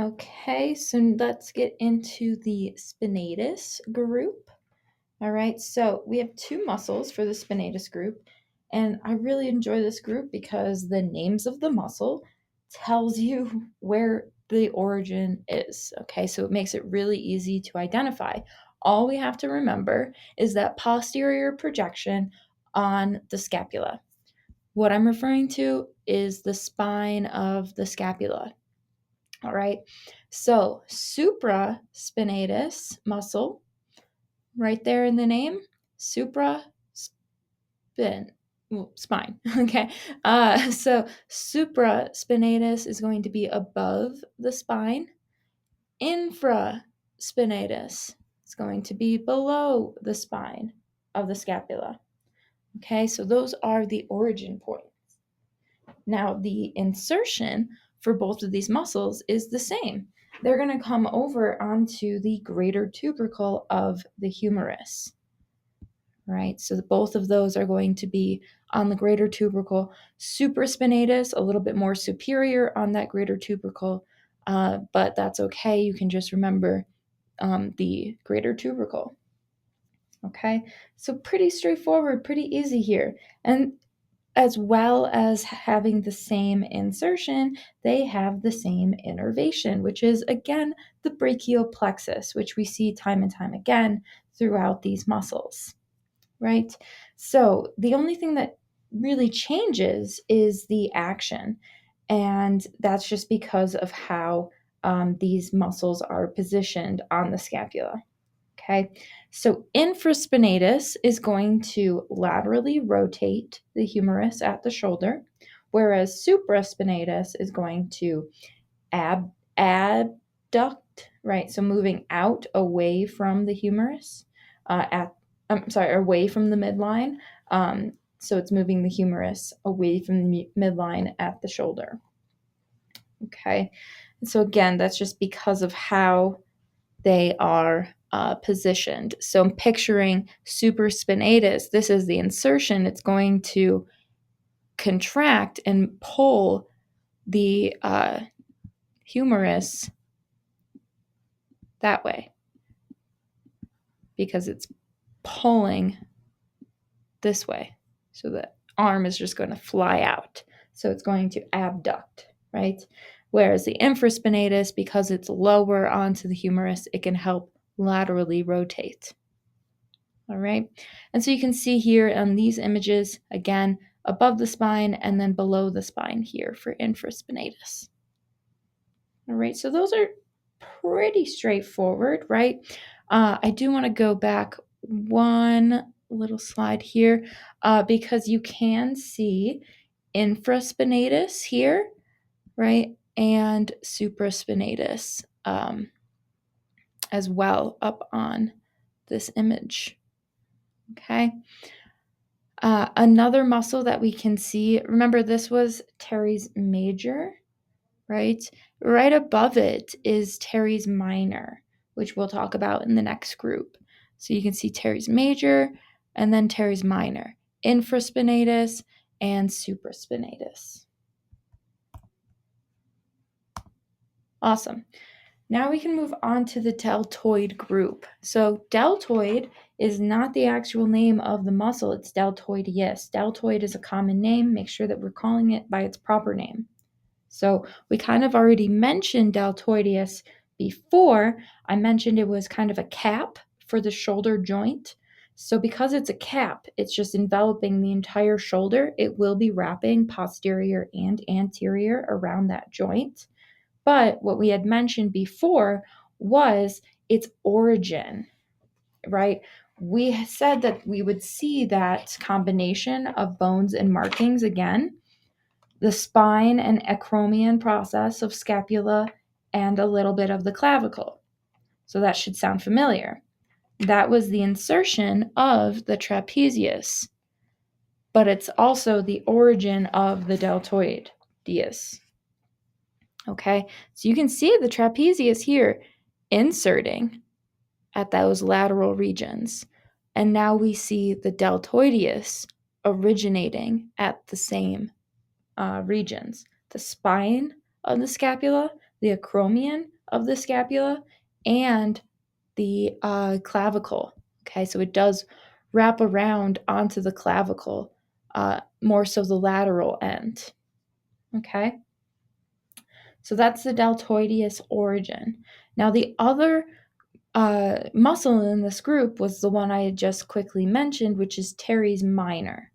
Okay, so let's get into the spinatus group. All right, so we have two muscles for the spinatus group, and I really enjoy this group because the names of the muscle tells you where the origin is. Okay, so it makes it really easy to identify. All we have to remember is that posterior projection on the scapula. What I'm referring to is the spine of the scapula. All right. So supraspinatus muscle, right there in the name, supra spine. Okay. So supraspinatus is going to be above the spine. Infraspinatus is going to be below the spine of the scapula. Okay. So those are the origin points. Now, the insertion for both of these muscles is the same. They're going to come over onto the greater tubercle of the humerus, right? So both of those are going to be on the greater tubercle. Supraspinatus, a little bit more superior on that greater tubercle, but that's okay. You can just remember the greater tubercle. Okay, so pretty straightforward, pretty easy here. And as well as having the same insertion, they have the same innervation, which is again the brachial plexus, which we see time and time again throughout these muscles, right? So the only thing that really changes is the action, and that's just because of how these muscles are positioned on the scapula. Okay, so infraspinatus is going to laterally rotate the humerus at the shoulder, whereas supraspinatus is going to abduct, right? So moving out away from the humerus, away from the midline. So it's moving the humerus away from the midline at the shoulder. Okay, and so again, that's just because of how they are positioned. So I'm picturing supraspinatus. This is the insertion. It's going to contract and pull the humerus that way because it's pulling this way. So the arm is just going to fly out. So it's going to abduct, right? Whereas the infraspinatus, because it's lower onto the humerus, it can help laterally rotate. All right. And so you can see here on these images, again, above the spine and then below the spine here for infraspinatus. All right. So those are pretty straightforward, right? I do want to go back one little slide here because you can see infraspinatus here, right? And supraspinatus as well up on this image. Okay. Another muscle that we can see, remember this was teres major, right? Right above it is teres minor, which we'll talk about in the next group. So you can see teres major and then teres minor, infraspinatus and supraspinatus. Awesome. Now we can move on to the deltoid group. So deltoid is not the actual name of the muscle, it's deltoideus. Deltoid is a common name. Make sure that we're calling it by its proper name. So we kind of already mentioned deltoideus before. I mentioned it was kind of a cap for the shoulder joint. So because it's a cap, it's just enveloping the entire shoulder. It will be wrapping posterior and anterior around that joint. But what we had mentioned before was its origin, right? We said that we would see that combination of bones and markings again, the spine and acromion process of scapula, and a little bit of the clavicle. So that should sound familiar. That was the insertion of the trapezius, but it's also the origin of the deltoideus. Okay, so you can see the trapezius here inserting at those lateral regions. And now we see the deltoideus originating at the same regions. The spine of the scapula, the acromion, of the scapula and the clavicle. Okay, so it does wrap around onto the clavicle, more so the lateral end. Okay, so that's the deltoideus origin. Now, the other muscle in this group was the one I had just quickly mentioned, which is teres minor.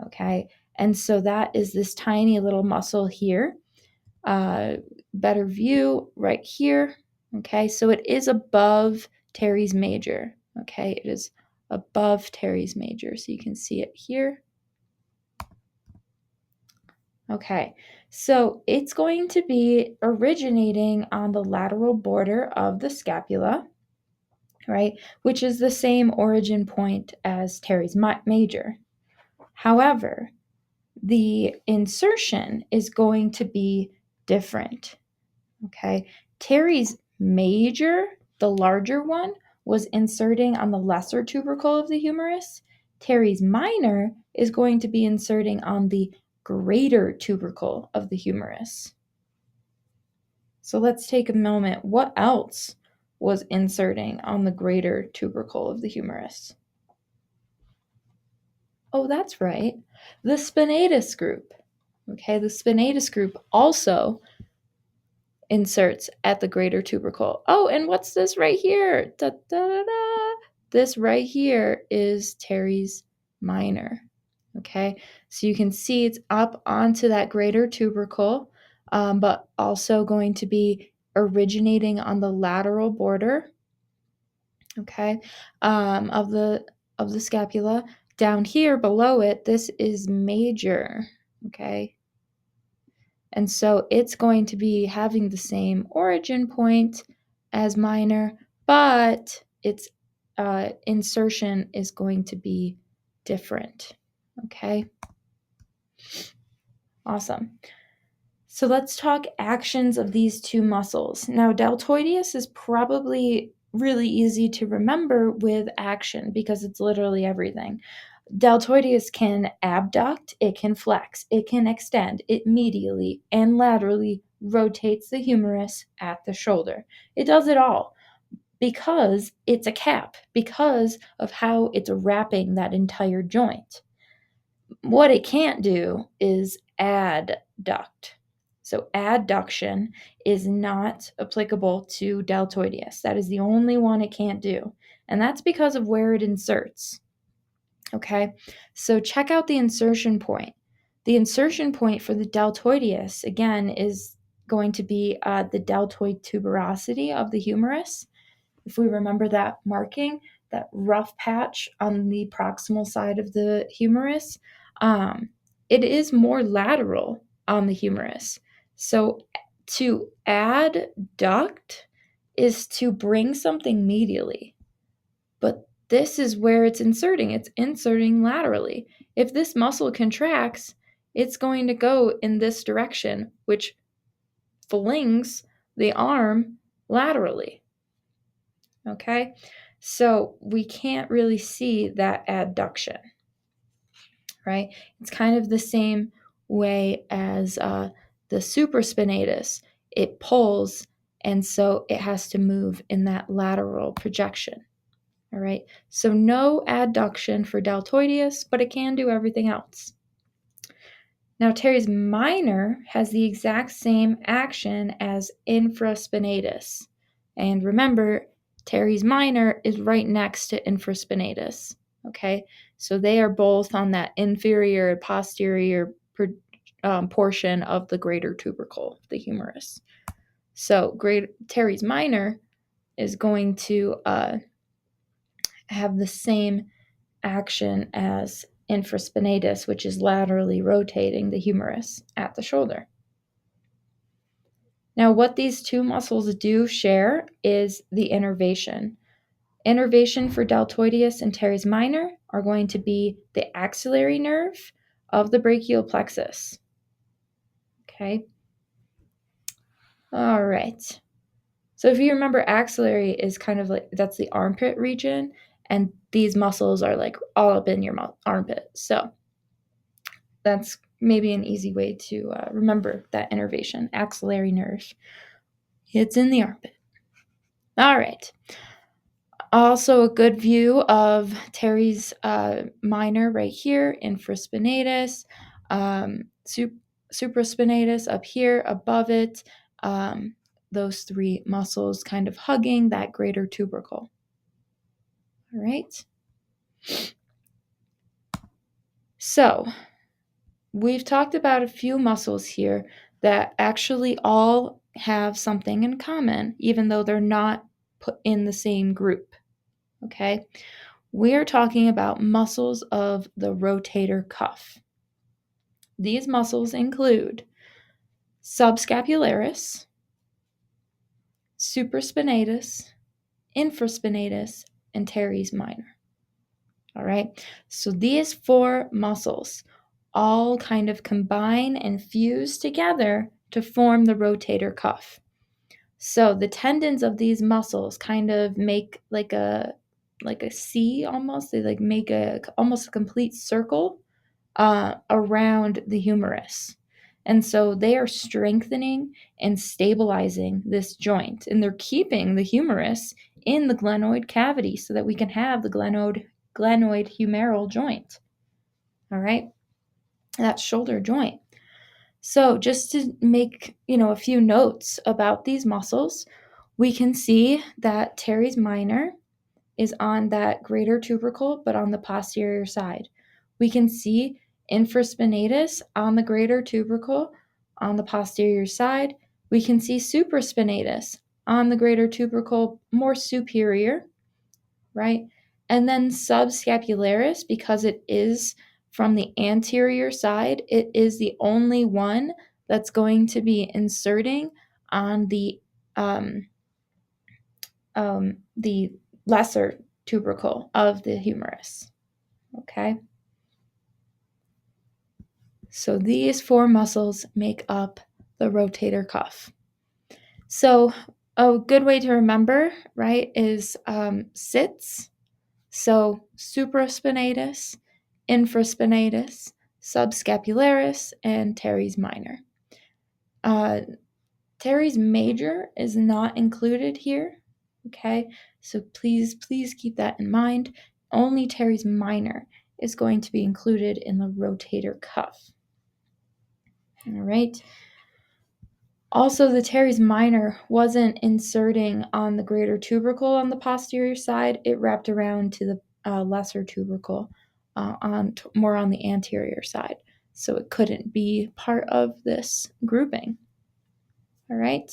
Okay, and so that is this tiny little muscle here. Better view right here. Okay, so it is above teres major. Okay, it is above teres major, so you can see it here. Okay, so it's going to be originating on the lateral border of the scapula, right, which is the same origin point as teres major. However, the insertion is going to be different. Okay, teres major, the larger one, was inserting on the lesser tubercle of the humerus. Teres minor is going to be inserting on the greater tubercle of the humerus. So let's take a moment. What else was inserting on the greater tubercle of the humerus? Oh, that's right. The spinatus group. Okay, the spinatus group also inserts at the greater tubercle. Oh, and what's this right here? Da, da, da, da. This right here is teres minor. Okay, so you can see it's up onto that greater tubercle, but also going to be originating on the lateral border, okay, of the scapula. Down here below it, this is major, okay. And so it's going to be having the same origin point as minor, but its insertion is going to be different. Okay. Awesome. So let's talk actions of these two muscles. Now, deltoideus is probably really easy to remember with action because it's literally everything. Deltoideus can abduct, it can flex, it can extend, it medially and laterally rotates the humerus at the shoulder. It does it all because it's a cap, because of how it's wrapping that entire joint. What it can't do is adduct. So adduction is not applicable to deltoideus. That is the only one it can't do. And that's because of where it inserts. Okay, so check out the insertion point. The insertion point for the deltoideus, again, is going to be the deltoid tuberosity of the humerus. If we remember that marking, that rough patch on the proximal side of the humerus, it is more lateral on the humerus. So to adduct is to bring something medially. But this is where it's inserting laterally. If this muscle contracts, it's going to go in this direction, which flings the arm laterally. Okay, so we can't really see that adduction, right? It's kind of the same way as the supraspinatus. It pulls, and so it has to move in that lateral projection. All right, so no adduction for deltoideus, but it can do everything else. Now, teres minor has the exact same action as infraspinatus. And remember, teres minor is right next to infraspinatus. Okay, so they are both on that inferior and posterior portion of the greater tubercle, the humerus. So, teres minor is going to have the same action as infraspinatus, which is laterally rotating the humerus at the shoulder. Now, what these two muscles do share is the innervation. Innervation for deltoideus and teres minor are going to be the axillary nerve of the brachial plexus. Okay. All right. So if you remember, axillary is kind of like, that's the armpit region, and these muscles are like all up in your armpit. So that's maybe an easy way to remember that innervation, axillary nerve. It's in the armpit. All right. Also a good view of teres minor right here, infraspinatus, supraspinatus up here above it. Those three muscles kind of hugging that greater tubercle. All right. So we've talked about a few muscles here that actually all have something in common, even though they're not put in the same group. Okay. We're talking about muscles of the rotator cuff. These muscles include subscapularis, supraspinatus, infraspinatus, and teres minor. All right, so these four muscles all kind of combine and fuse together to form the rotator cuff. So the tendons of these muscles kind of make like a C almost. They like make almost a complete circle around the humerus. And so they are strengthening and stabilizing this joint, and they're keeping the humerus in the glenoid cavity so that we can have the glenoid humeral joint. All right, that shoulder joint. So just to make, a few notes about these muscles, we can see that teres minor is on that greater tubercle, but on the posterior side. We can see infraspinatus on the greater tubercle on the posterior side. We can see supraspinatus on the greater tubercle, more superior, right? And then subscapularis, because it is from the anterior side, it is the only one that's going to be inserting on the lesser tubercle of the humerus. Okay. So these four muscles make up the rotator cuff. So a good way to remember, right, is sits. So supraspinatus, infraspinatus, subscapularis, and teres minor. Teres major is not included here. Okay, so please keep that in mind. Only teres minor is going to be included in the rotator cuff. All right. Also, the teres minor wasn't inserting on the greater tubercle on the posterior side. It wrapped around to the lesser tubercle more on the anterior side. So it couldn't be part of this grouping. All right.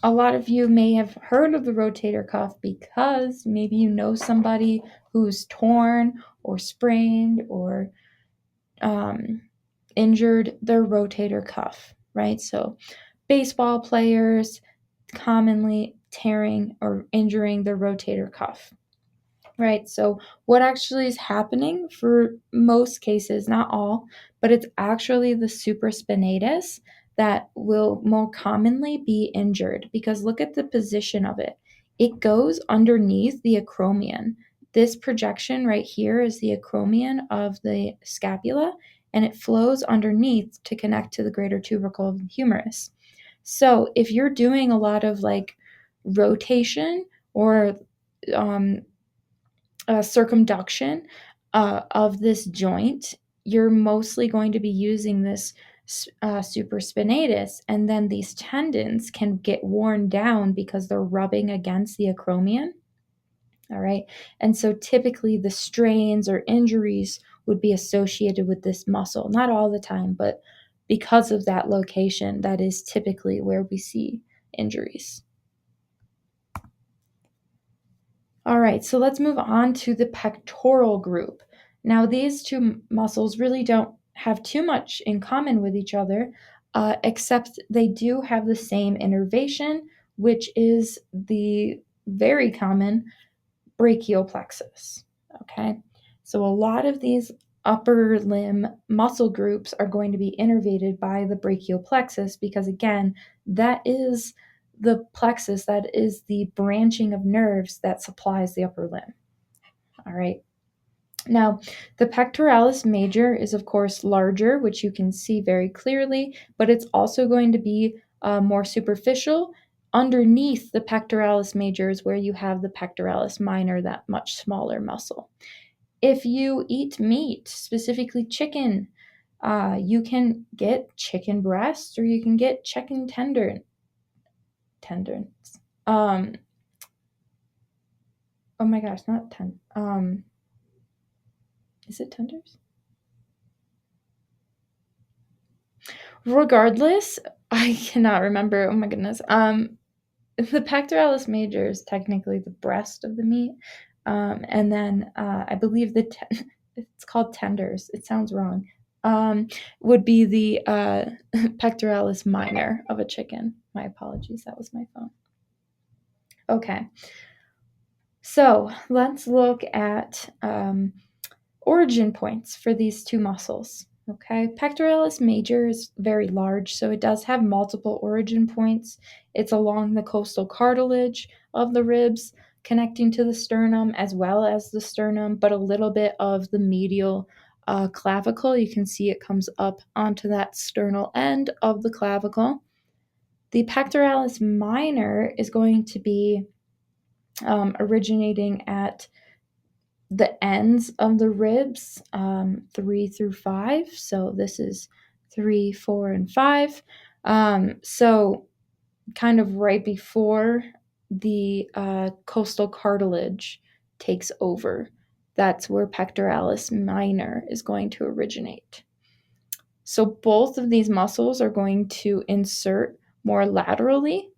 A lot of you may have heard of the rotator cuff because maybe you know somebody who's torn or sprained or injured their rotator cuff, right? So baseball players commonly tearing or injuring their rotator cuff, right? So what actually is happening for most cases, not all, but it's actually the supraspinatus that will more commonly be injured, because look at the position of it. It goes underneath the acromion. This projection right here is the acromion of the scapula, and it flows underneath to connect to the greater tubercle of the humerus. So if you're doing a lot of like rotation or circumduction of this joint, you're mostly going to be using this supraspinatus, and then these tendons can get worn down because they're rubbing against the acromion. All right. And so typically the strains or injuries would be associated with this muscle. Not all the time, but because of that location, that is typically where we see injuries. All right, so let's move on to the pectoral group. Now, these two muscles really don't have too much in common with each other, except they do have the same innervation, which is the very common brachial plexus. Okay, so a lot of these upper limb muscle groups are going to be innervated by the brachial plexus because, again, that is the plexus, that is the branching of nerves that supplies the upper limb. All right. Now, the pectoralis major is, of course, larger, which you can see very clearly, but it's also going to be more superficial. Underneath the pectoralis major is where you have the pectoralis minor, that much smaller muscle. If you eat meat, specifically chicken, you can get chicken breast or you can get chicken tendons. Oh my gosh, not is it tenders? Regardless, I cannot remember. Oh my goodness. The pectoralis major is technically the breast of the meat, and then I believe it's called tenders. It sounds wrong. Would be the pectoralis minor of a chicken. My apologies. That was my phone. Okay. So let's look at origin points for these two muscles. Okay, pectoralis major is very large, so it does have multiple origin points. It's along the costal cartilage of the ribs, connecting to the sternum as well as the sternum, but a little bit of the medial clavicle. You can see it comes up onto that sternal end of the clavicle. The pectoralis minor is going to be originating at the ends of the ribs, 3 through 5. So this is 3, 4, and 5. So kind of right before the costal cartilage takes over, that's where pectoralis minor is going to originate. So both of these muscles are going to insert more laterally.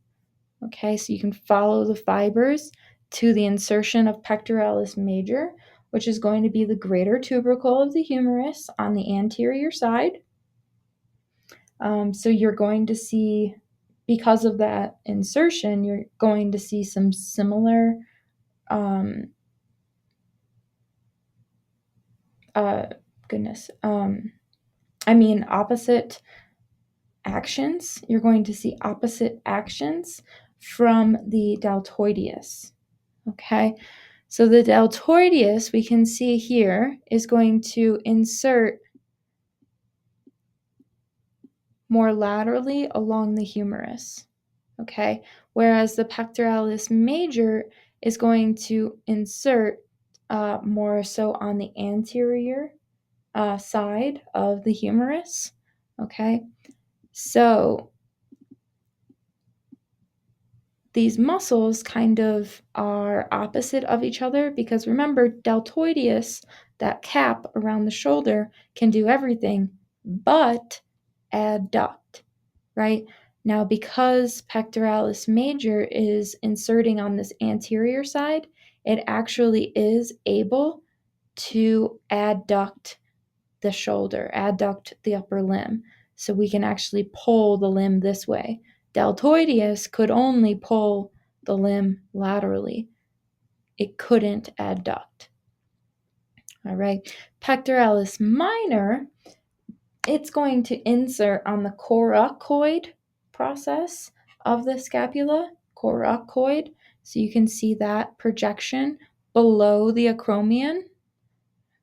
Okay, so you can follow the fibers to the insertion of pectoralis major, which is going to be the greater tubercle of the humerus on the anterior side. So you're going to see, because of that insertion, you're going to see some similar opposite actions. You're going to see opposite actions from the deltoideus. Okay, so the deltoideus, we can see here, is going to insert more laterally along the humerus. Okay, whereas the pectoralis major is going to insert more so on the anterior side of the humerus. Okay, so these muscles kind of are opposite of each other because remember, deltoideus, that cap around the shoulder, can do everything but adduct, right? Now, because pectoralis major is inserting on this anterior side, it actually is able to adduct the shoulder, adduct the upper limb. So we can actually pull the limb this way. Deltoideus could only pull the limb laterally. It couldn't adduct. All right. Pectoralis minor, it's going to insert on the coracoid process of the scapula, coracoid. So you can see that projection below the acromion.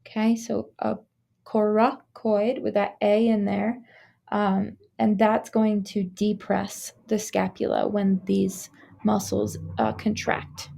Okay, so a coracoid with that A in there. And that's going to depress the scapula when these muscles contract.